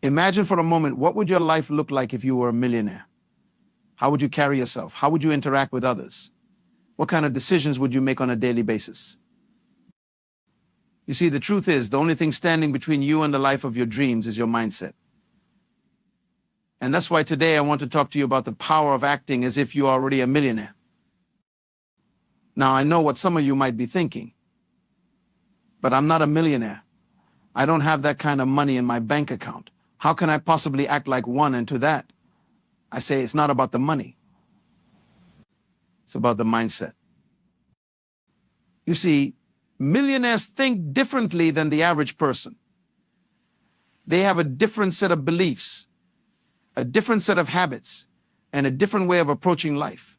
Imagine for a moment, what would your life look like if you were a millionaire? How would you carry yourself? How would you interact with others? What kind of decisions would you make on a daily basis? You see, the truth is, the only thing standing between you and the life of your dreams is your mindset. And that's why today I want to talk to you about the power of acting as if you are already a millionaire. Now, I know what some of you might be thinking, but I'm not a millionaire. I don't have that kind of money in my bank account. How can I possibly act like one? And to that, I say it's not about the money. It's about the mindset. You see, millionaires think differently than the average person. They have a different set of beliefs, a different set of habits, and a different way of approaching life.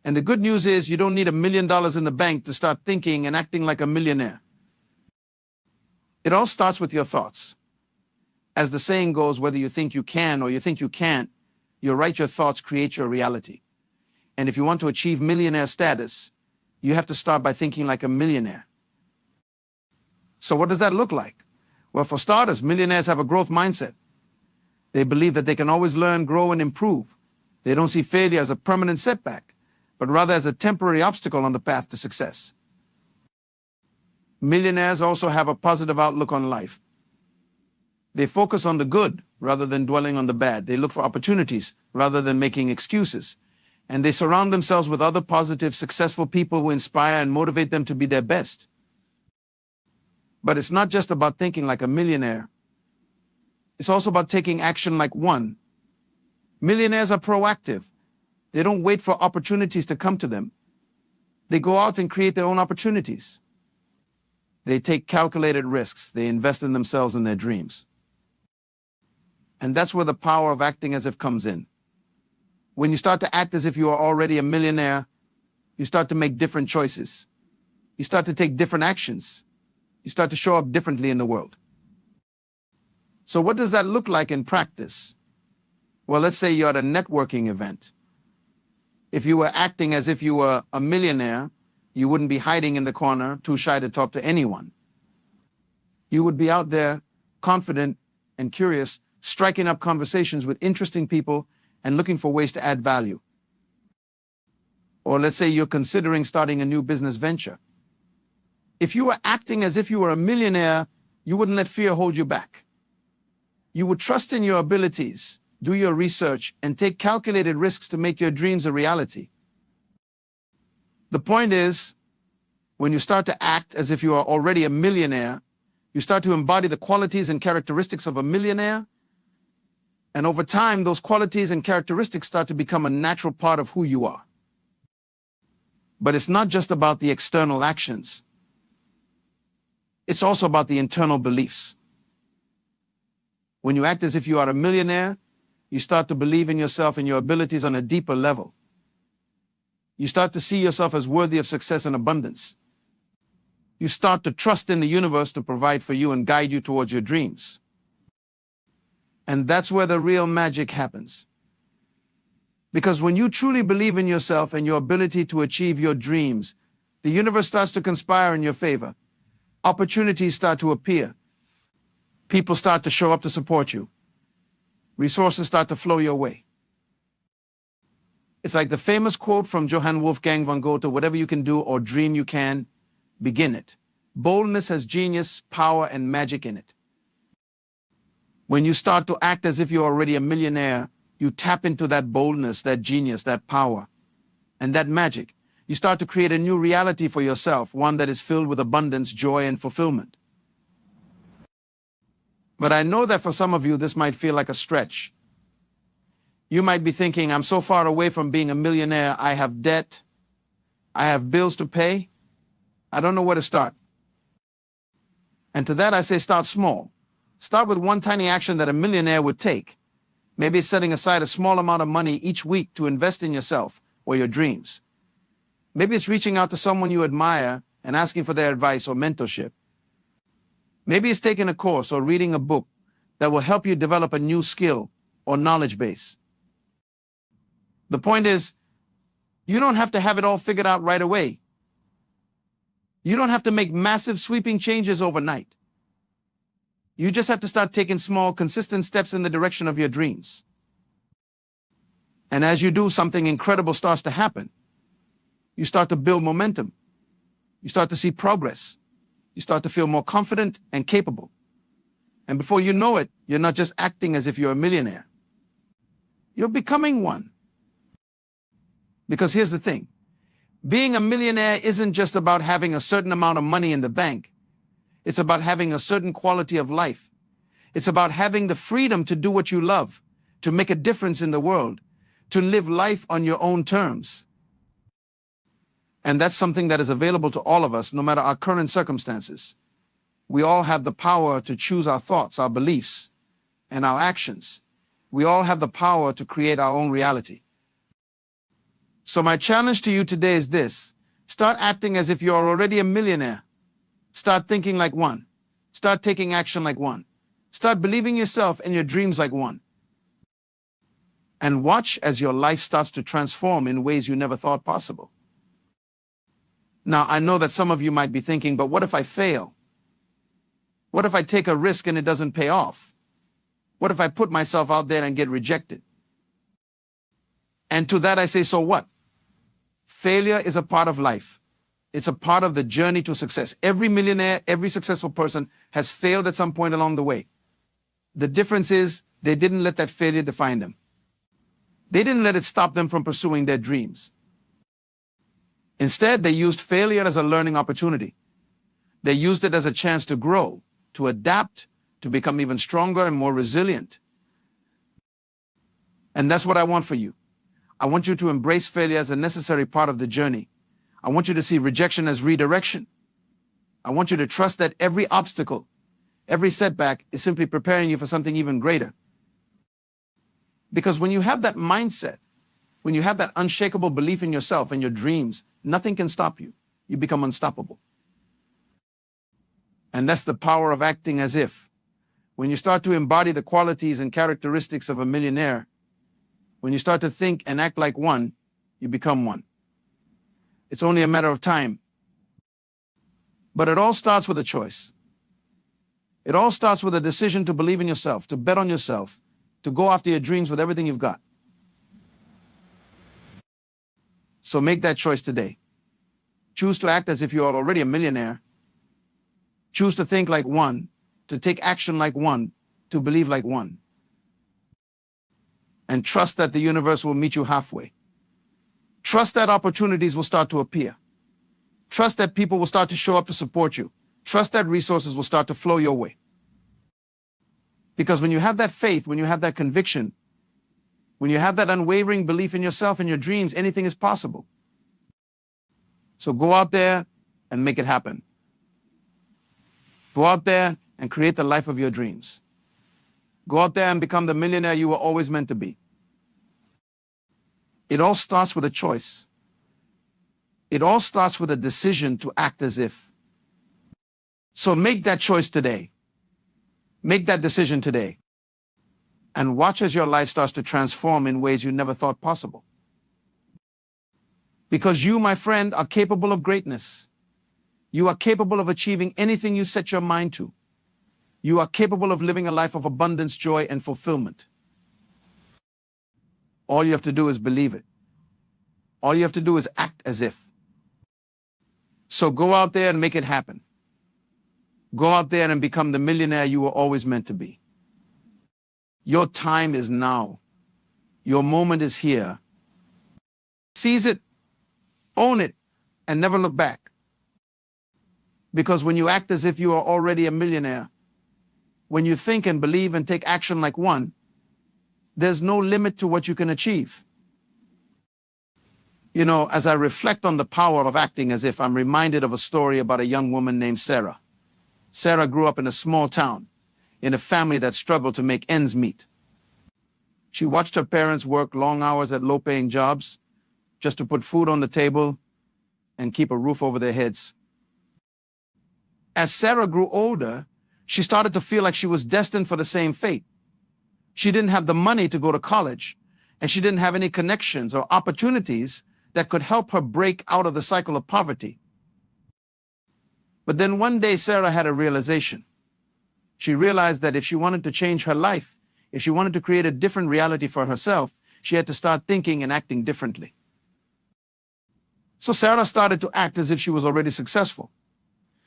And the good news is you don't need $1 million in the bank to start thinking and acting like a millionaire. It all starts with your thoughts. As the saying goes, whether you think you can or you think you can't, your thoughts create your reality. And if you want to achieve millionaire status, you have to start by thinking like a millionaire. So what does that look like? Well, for starters, millionaires have a growth mindset. They believe that they can always learn, grow, and improve. They don't see failure as a permanent setback, but rather as a temporary obstacle on the path to success. Millionaires also have a positive outlook on life. They focus on the good rather than dwelling on the bad. They look for opportunities rather than making excuses. And they surround themselves with other positive, successful people who inspire and motivate them to be their best. But it's not just about thinking like a millionaire. It's also about taking action like one. Millionaires are proactive. They don't wait for opportunities to come to them. They go out and create their own opportunities. They take calculated risks. They invest in themselves and their dreams. And that's where the power of acting as if comes in. When you start to act as if you are already a millionaire, you start to make different choices. You start to take different actions. You start to show up differently in the world. So what does that look like in practice? Well, let's say you're at a networking event. If you were acting as if you were a millionaire, you wouldn't be hiding in the corner, too shy to talk to anyone. You would be out there, confident and curious, striking up conversations with interesting people and looking for ways to add value. Or let's say you're considering starting a new business venture. If you were acting as if you were a millionaire, you wouldn't let fear hold you back. You would trust in your abilities, do your research, and take calculated risks to make your dreams a reality. The point is, when you start to act as if you are already a millionaire, you start to embody the qualities and characteristics of a millionaire, and over time, those qualities and characteristics start to become a natural part of who you are. But it's not just about the external actions. It's also about the internal beliefs. When you act as if you are a millionaire, you start to believe in yourself and your abilities on a deeper level. You start to see yourself as worthy of success and abundance. You start to trust in the universe to provide for you and guide you towards your dreams. And that's where the real magic happens. Because when you truly believe in yourself and your ability to achieve your dreams, the universe starts to conspire in your favor. Opportunities start to appear. People start to show up to support you. Resources start to flow your way. It's like the famous quote from Johann Wolfgang von Goethe, whatever you can do or dream you can, begin it. Boldness has genius, power, and magic in it. When you start to act as if you're already a millionaire, you tap into that boldness, that genius, that power, and that magic. You start to create a new reality for yourself, one that is filled with abundance, joy, and fulfillment. But I know that for some of you, this might feel like a stretch. You might be thinking, I'm so far away from being a millionaire. I have debt. I have bills to pay. I don't know where to start. And to that, I say start small. Start with one tiny action that a millionaire would take. Maybe it's setting aside a small amount of money each week to invest in yourself or your dreams. Maybe it's reaching out to someone you admire and asking for their advice or mentorship. Maybe it's taking a course or reading a book that will help you develop a new skill or knowledge base. The point is, you don't have to have it all figured out right away. You don't have to make massive sweeping changes overnight. You just have to start taking small, consistent steps in the direction of your dreams. And as you do, something incredible starts to happen. You start to build momentum. You start to see progress. You start to feel more confident and capable. And before you know it, you're not just acting as if you're a millionaire. You're becoming one. Because here's the thing. Being a millionaire isn't just about having a certain amount of money in the bank. It's about having a certain quality of life. It's about having the freedom to do what you love, to make a difference in the world, to live life on your own terms. And that's something that is available to all of us, no matter our current circumstances. We all have the power to choose our thoughts, our beliefs, and our actions. We all have the power to create our own reality. So my challenge to you today is this. Start acting as if you're already a millionaire. Start thinking like one. Start taking action like one. Start believing yourself and your dreams like one. And watch as your life starts to transform in ways you never thought possible. Now, I know that some of you might be thinking, but what if I fail? What if I take a risk and it doesn't pay off? What if I put myself out there and get rejected? And to that I say, so what? Failure is a part of life. It's a part of the journey to success. Every millionaire, every successful person has failed at some point along the way. The difference is they didn't let that failure define them. They didn't let it stop them from pursuing their dreams. Instead, they used failure as a learning opportunity. They used it as a chance to grow, to adapt, to become even stronger and more resilient. And that's what I want for you. I want you to embrace failure as a necessary part of the journey. I want you to see rejection as redirection. I want you to trust that every obstacle, every setback is simply preparing you for something even greater. Because when you have that mindset, when you have that unshakable belief in yourself and your dreams, nothing can stop you. You become unstoppable. And that's the power of acting as if. When you start to embody the qualities and characteristics of a millionaire, when you start to think and act like one, you become one. It's only a matter of time. But it all starts with a choice. It all starts with a decision to believe in yourself, to bet on yourself, to go after your dreams with everything you've got. So make that choice today. Choose to act as if you are already a millionaire. Choose to think like one, to take action like one, to believe like one. And trust that the universe will meet you halfway. Trust that opportunities will start to appear. Trust that people will start to show up to support you. Trust that resources will start to flow your way. Because when you have that faith, when you have that conviction, when you have that unwavering belief in yourself and your dreams, anything is possible. So go out there and make it happen. Go out there and create the life of your dreams. Go out there and become the millionaire you were always meant to be. It all starts with a choice. It all starts with a decision to act as if. So make that choice today. Make that decision today. And watch as your life starts to transform in ways you never thought possible. Because you, my friend, are capable of greatness. You are capable of achieving anything you set your mind to. You are capable of living a life of abundance, joy, and fulfillment. All you have to do is believe it. All you have to do is act as if. So go out there and make it happen. Go out there and become the millionaire you were always meant to be. Your time is now. Your moment is here. Seize it, own it, and never look back. Because when you act as if you are already a millionaire, when you think and believe and take action like one, there's no limit to what you can achieve. You know, as I reflect on the power of acting as if, I'm reminded of a story about a young woman named Sarah. Sarah grew up in a small town, in a family that struggled to make ends meet. She watched her parents work long hours at low-paying jobs just to put food on the table and keep a roof over their heads. As Sarah grew older, she started to feel like she was destined for the same fate. She didn't have the money to go to college, and she didn't have any connections or opportunities that could help her break out of the cycle of poverty. But then one day, Sarah had a realization. She realized that if she wanted to change her life, if she wanted to create a different reality for herself, she had to start thinking and acting differently. So Sarah started to act as if she was already successful.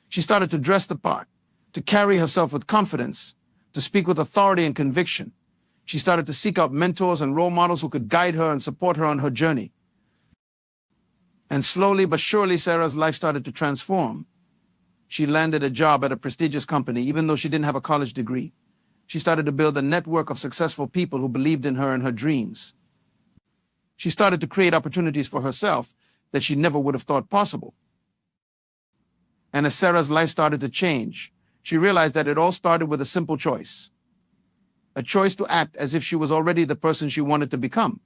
She started to dress the part, to carry herself with confidence, to speak with authority and conviction. She started to seek out mentors and role models who could guide her and support her on her journey. And slowly but surely, Sarah's life started to transform. She landed a job at a prestigious company, even though she didn't have a college degree. She started to build a network of successful people who believed in her and her dreams. She started to create opportunities for herself that she never would have thought possible. And as Sarah's life started to change, she realized that it all started with a simple choice. A choice to act as if she was already the person she wanted to become.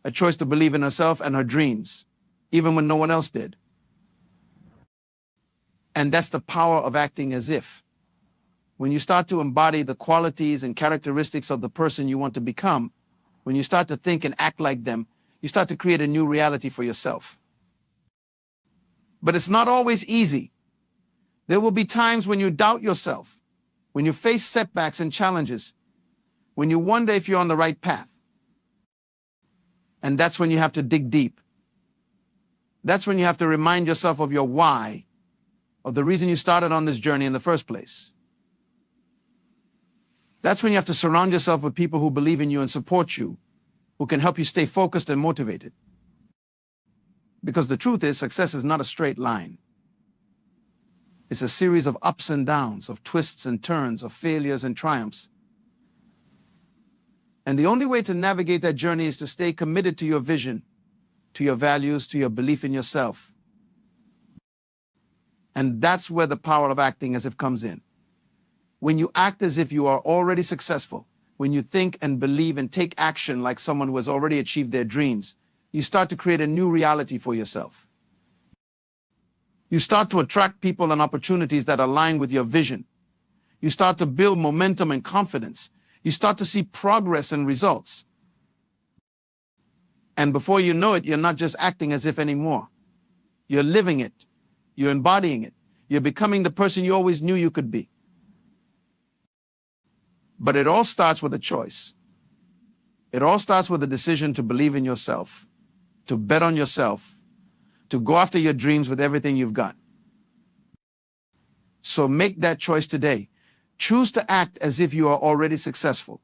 A choice to believe in herself and her dreams, even when no one else did. And that's the power of acting as if. When you start to embody the qualities and characteristics of the person you want to become, when you start to think and act like them, you start to create a new reality for yourself. But it's not always easy. There will be times when you doubt yourself, when you face setbacks and challenges, when you wonder if you're on the right path. And that's when you have to dig deep. That's when you have to remind yourself of your why, of the reason you started on this journey in the first place. That's when you have to surround yourself with people who believe in you and support you, who can help you stay focused and motivated. Because the truth is, success is not a straight line. It's a series of ups and downs, of twists and turns, of failures and triumphs. And the only way to navigate that journey is to stay committed to your vision, to your values, to your belief in yourself. And that's where the power of acting as if comes in. When you act as if you are already successful, when you think and believe and take action like someone who has already achieved their dreams, you start to create a new reality for yourself. You start to attract people and opportunities that align with your vision. You start to build momentum and confidence. You start to see progress and results. And before you know it, you're not just acting as if anymore. You're living it. You're embodying it. You're becoming the person you always knew you could be. But it all starts with a choice. It all starts with a decision to believe in yourself, to bet on yourself, to go after your dreams with everything you've got. So make that choice today. Choose to act as if you are already successful.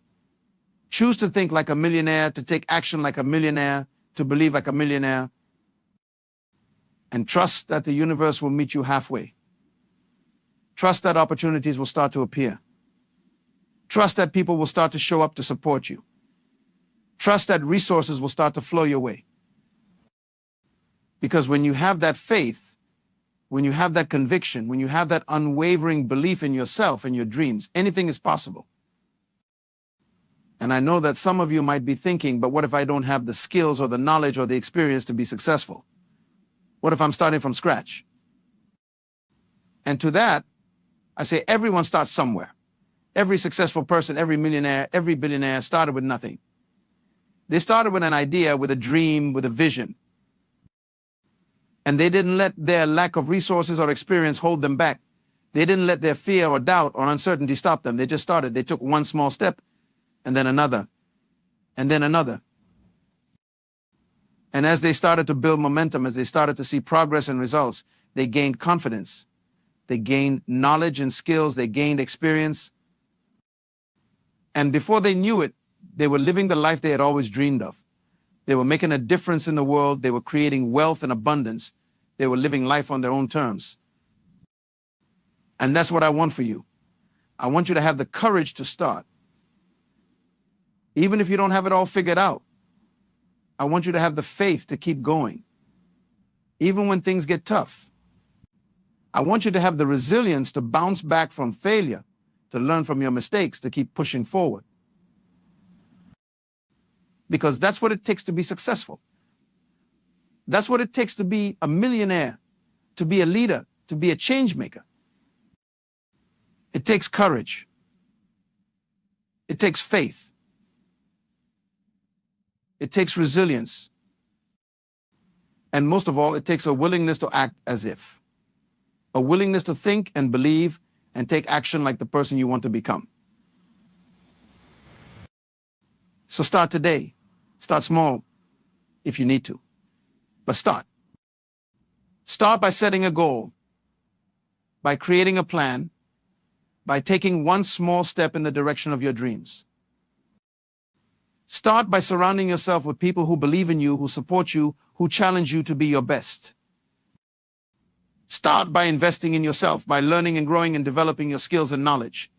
Choose to think like a millionaire, to take action like a millionaire, to believe like a millionaire, and trust that the universe will meet you halfway. Trust that opportunities will start to appear. Trust that people will start to show up to support you. Trust that resources will start to flow your way. Because when you have that faith, when you have that conviction, when you have that unwavering belief in yourself and your dreams, anything is possible. And I know that some of you might be thinking, but what if I don't have the skills or the knowledge or the experience to be successful? What if I'm starting from scratch? And to that, I say everyone starts somewhere. Every successful person, every millionaire, every billionaire started with nothing. They started with an idea, with a dream, with a vision. And they didn't let their lack of resources or experience hold them back. They didn't let their fear or doubt or uncertainty stop them. They just started. They took one small step, and then another, and then another. And as they started to build momentum, as they started to see progress and results, they gained confidence. They gained knowledge and skills. They gained experience. And before they knew it, they were living the life they had always dreamed of. They were making a difference in the world. They were creating wealth and abundance. They were living life on their own terms. And that's what I want for you. I want you to have the courage to start. Even if you don't have it all figured out, I want you to have the faith to keep going. Even when things get tough. I want you to have the resilience to bounce back from failure, to learn from your mistakes, to keep pushing forward. Because that's what it takes to be successful. That's what it takes to be a millionaire, to be a leader, to be a change maker. It takes courage. It takes faith. It takes resilience. And most of all, it takes a willingness to act as if. A willingness to think and believe and take action like the person you want to become. So start today. Start small if you need to, but start. Start by setting a goal, by creating a plan, by taking one small step in the direction of your dreams. Start by surrounding yourself with people who believe in you, who support you, who challenge you to be your best. Start by investing in yourself, by learning and growing and developing your skills and knowledge.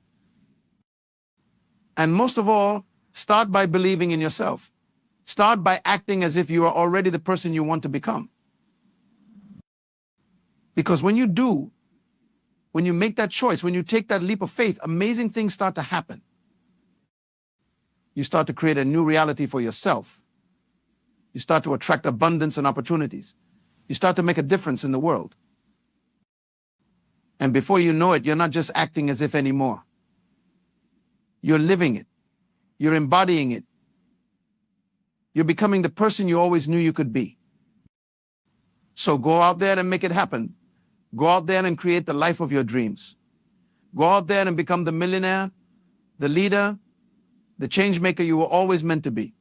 And most of all, start by believing in yourself. Start by acting as if you are already the person you want to become. Because when you do, when you make that choice, when you take that leap of faith, amazing things start to happen. You start to create a new reality for yourself. You start to attract abundance and opportunities. You start to make a difference in the world. And before you know it, you're not just acting as if anymore. You're living it. You're embodying it. You're becoming the person you always knew you could be. So go out there and make it happen. Go out there and create the life of your dreams. Go out there and become the millionaire, the leader, the change maker you were always meant to be.